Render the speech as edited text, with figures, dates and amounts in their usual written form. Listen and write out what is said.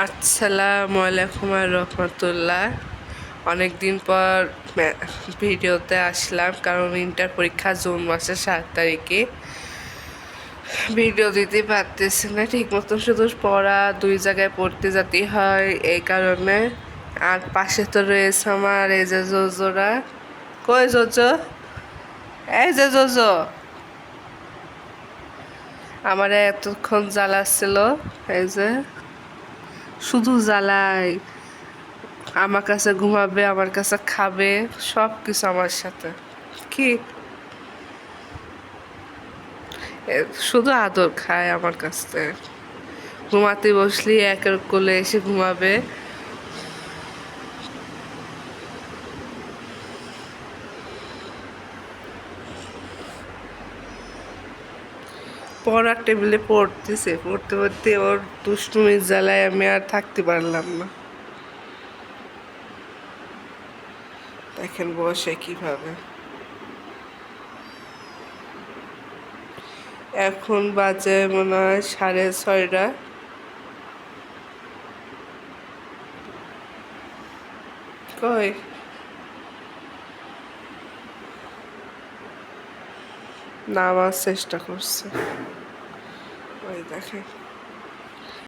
আসসালামু আলাইকুম আর রহমতুল্লাহ। অনেকদিন পর ভিডিওতে আসলাম, কারণ ইন্টার পরীক্ষা জুন মাসের 7 তারিখে। ভিডিও দিতে পারতেছি না ঠিক মতন, শুধু পড়া 2 জায়গায় পড়তে যেতে হয় এই কারণে। আর পাশে তো রয়েছে আমার এই যে জোজোরা। কই জোজো? এই যে জোজো, আমার এতক্ষণ জ্বালাচ্ছিল। এই যে শুধু জ্বালায়, আমার কাছে ঘুমাবে, আমার কাছে খাবে, সব কিছু আমার সাথে। কি শুধু আদর খায় আমার কাছ থেকে। ঘুমাতে বসলি একের কোলে এসে ঘুমাবে। পড়ার টেবিলে পড়তেছে, পড়তে পড়তে ওর দুষ্টুমির জ্বালায় আমি আর থাকতে পারলাম না। দেখেন বসে কিভাবে। এখন বাজে মনে হয় 6:30। কই নামার চেষ্টা করছে, ওই দেখেন।